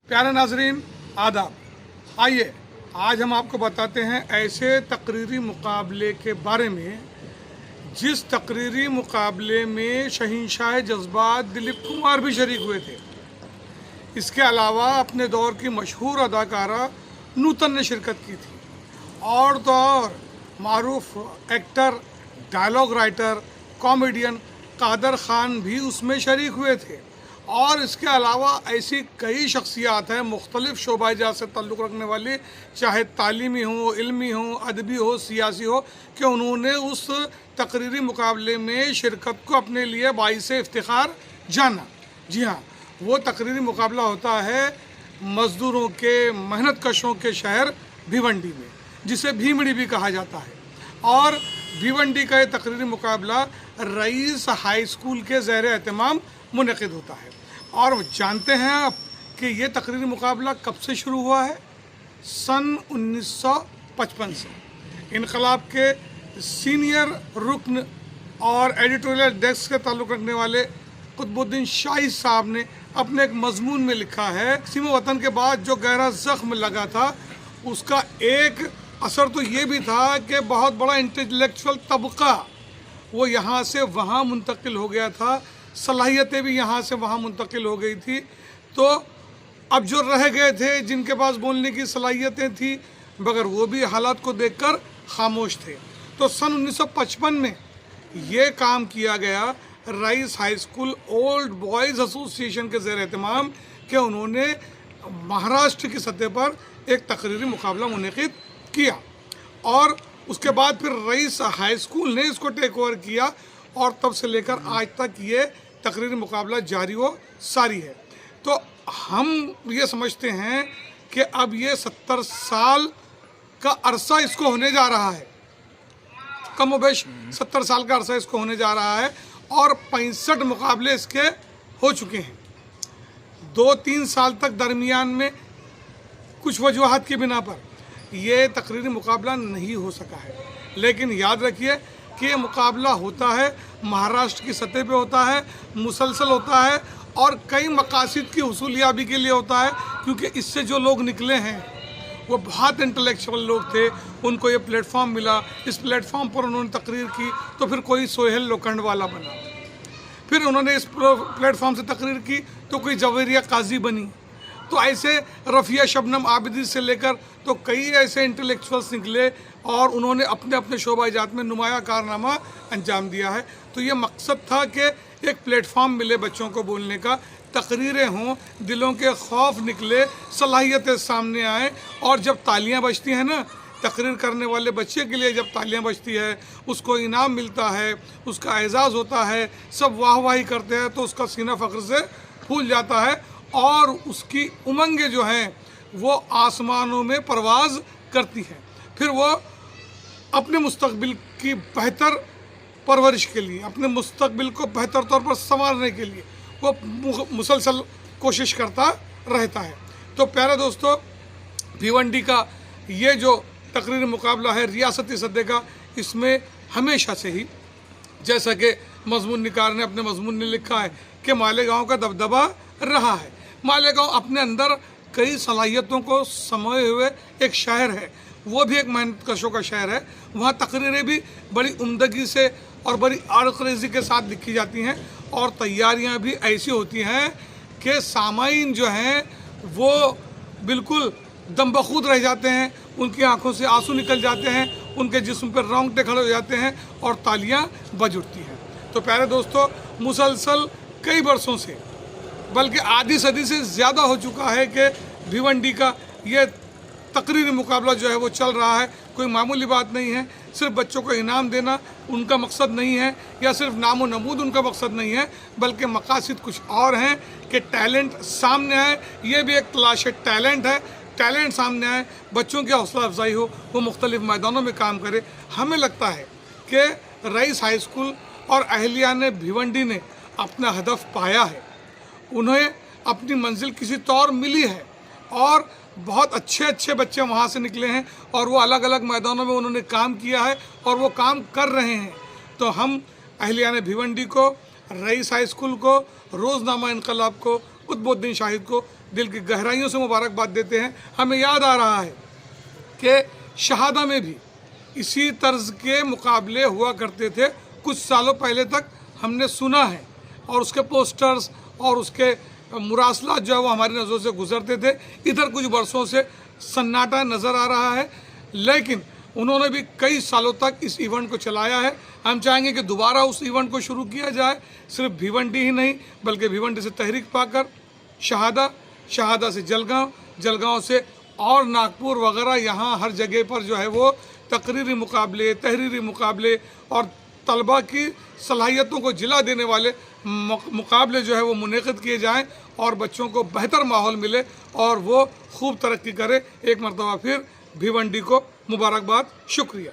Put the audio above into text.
प्यारे नाजरीन आदाब। आइए आज हम आपको बताते हैं ऐसे तकरीरी मुकाबले के बारे में जिस तकरीरी मुकाबले में शहंशाह जज्बात दिलीप कुमार भी शरीक हुए थे। इसके अलावा अपने दौर की मशहूर अदाकारा नूतन ने शिरकत की थी और तो और मारूफ actor, dialogue writer, comedian Kader Khan भी उसमें शरीक हुए थे। और इसके अलावा ऐसी कई शख्सियात हैं मुख्तलिफ़ शोबाजात से ताल्लुक़ रखने वाली, चाहे तालीमी हो, इल्मी हो, अदबी हो, सियासी हो, कि उन्होंने उस तकरीरी मुकाबले में शिरकत को अपने लिए बाइस इफ्तिखार जाना। जी हाँ, वो तकरीरी मुकाबला होता है मज़दूरों के, मेहनत कशों के शहर भिवंडी में, जिसे भीमड़ी भी कहा जाता है। और भिवंडी का ये तकरीरी मुकाबला रईस हाई स्कूल के ज़ेर एहतमाम मुनक़िद होता है। और जानते हैं आप कि ये तकरीरी मुकाबला कब से शुरू हुआ है? सन 1955 से। इनकलाब के सीनियर रुकन और एडिटोरियल डेस्क से ताल्लुक़ रखने वाले कुतुबुद्दीन शाही साहब ने अपने एक मजमून में लिखा है, सीमा वतन के बाद जो गहरा ज़ख्म लगा था उसका एक असर तो ये भी था कि बहुत बड़ा इंटेलेक्चुअल तबका वो यहाँ से वहाँ मुंतकिल हो गया था, सलाहियतें भी यहाँ से वहाँ मुंतकिल हो गई थी। तो अब जो रह गए थे, जिनके पास बोलने की सलाहियतें थी, मगर वो भी हालात को देखकर खामोश थे। तो सन 1955 में ये काम किया गया Raees high school old boys association के ज़ेर एहतमाम कि उन्होंने महाराष्ट्र की सतह पर एक तकरीरी मुकाबला मुनक़िद किया। और उसके बाद फिर रईस हाई स्कूल ने इसको टेक ओवर किया और तब से लेकर आज तक ये तकरीरी मुकाबला जारी व सारी है। तो हम ये समझते हैं कि अब ये 70 साल का अरसा इसको होने जा रहा है, कम व बेश 70 साल का अरसा इसको होने जा रहा है और 65 मुकाबले इसके हो चुके हैं। 2-3 साल तक दरमियान में कुछ वजूहात की बिना पर ये तकरीरी मुकाबला नहीं हो सका है। लेकिन याद रखिए कि ये मुकाबला होता है, महाराष्ट्र की सतह पे होता है, मुसलसल होता है और कई मकासद की हुसूलियाबी के लिए होता है, क्योंकि इससे जो लोग निकले हैं वो बहुत इंटेलेक्चुअल लोग थे। उनको ये प्लेटफॉर्म मिला, इस प्लेटफॉर्म पर उन्होंने तकरीर की तो फिर कोई सोहेल लोखंड वाला बना, फिर उन्होंने इस प्लेटफॉर्म से तकरीर की तो कोई जवेरिया काजी बनी। तो ऐसे रफ़िया शबनम आबिदी से लेकर तो कई ऐसे इंटेलेक्चुअल्स निकले और उन्होंने अपने अपने शोबाजात में नुमाया कारनामा अंजाम दिया है। तो ये मकसद था कि एक प्लेटफॉर्म मिले बच्चों को बोलने का, तकरीरें हों, दिलों के खौफ निकले, सलाहियतें सामने आएँ। और जब तालियां बजती हैं ना, तकरीर करने वाले बच्चे के लिए जब तालियां बजती है, उसको इनाम मिलता है, उसका एजाज़ होता है, सब वाह वाही करते हैं, तो उसका सीना फ़ख्र से फूल जाता है और उसकी उमंगें जो हैं वो आसमानों में परवाज़ करती हैं। फिर वो अपने मुस्तकबिल की बेहतर परवरिश के लिए, अपने मुस्तकबिल को बेहतर तौर पर संवारने के लिए वो मुसलसल कोशिश करता रहता है। तो प्यारे दोस्तों, भिवंडी का ये जो तकरीरी मुकाबला है रियासती सतह का, इसमें हमेशा से ही, जैसा कि मजमून निकार ने अपने मजमून ने लिखा है कि मालेगांव का दबदबा रहा है। मालेगांव अपने अंदर कई सलाहियतों को समाये हुए एक शहर है, वो भी एक मेहनत कशों का शहर है। वहाँ तकरीरें भी बड़ी उम्दगी से और बड़ी आड़करेज़ी के साथ लिखी जाती हैं और तैयारियाँ भी ऐसी होती हैं कि सामाईन जो हैं वो बिल्कुल दमबखूद रह जाते हैं, उनकी आंखों से आंसू निकल जाते हैं, उनके जिस्म पर रोंगटे खड़े हो जाते हैं और तालियां बज उठती हैं। तो प्यारे दोस्तों, मुसलसल कई बरसों से, बल्कि आधी सदी से ज़्यादा हो चुका है कि भिवंडी का ये तकरीरी मुकाबला जो है वो चल रहा है। कोई मामूली बात नहीं है। सिर्फ बच्चों को इनाम देना उनका मकसद नहीं है, या सिर्फ नामो नमूद उनका मकसद नहीं है, बल्कि मकासद कुछ और हैं कि टैलेंट सामने आए। ये भी एक तलाश टैलेंट है, टैलेंट सामने आए, बच्चों की हौसला अफजाई हो, वो मुख्तलिफ़ मैदानों में काम करे। हमें लगता है कि रईस हाई स्कूल और अहलिया ने भिवंडी ने अपना हदफ पाया है, उन्हें अपनी मंजिल किसी तौर मिली है और बहुत अच्छे अच्छे बच्चे वहाँ से निकले हैं और वो अलग अलग मैदानों में उन्होंने काम किया है और वो काम कर रहे हैं। तो हम अहलिया भिवंडी को, रईस हाई स्कूल को, रोज़नामा इनकलाब को, कुतुबुद्दीन शाहिद को दिल की गहराइयों से मुबारकबाद देते हैं। हमें याद आ रहा है कि शहादा में भी इसी तर्ज के मुकाबले हुआ करते थे, कुछ सालों पहले तक हमने सुना है, और उसके पोस्टर्स और उसके मुरासलात जो है वो हमारी नज़रों से गुजरते थे। इधर कुछ वर्षों से सन्नाटा नज़र आ रहा है, लेकिन उन्होंने भी कई सालों तक इस इवेंट को चलाया है। हम चाहेंगे कि दोबारा उस इवेंट को शुरू किया जाए, सिर्फ भिवंडी ही नहीं बल्कि भिवंडी से तहरीक पाकर शहादा, शहादा से जलगांव, जलगांव से और नागपुर वगैरह, यहाँ हर जगह पर जो है वो तकरीरी मुकाबले, तहरीरी मुकाबले और तलबा की सलाहियतों को जिला देने वाले मुकाबले जो है वो मुनक़िद किए जाएं और बच्चों को बेहतर माहौल मिले और वो खूब तरक्की करे। एक मरतबा फिर भिवंडी को मुबारकबाद, शुक्रिया।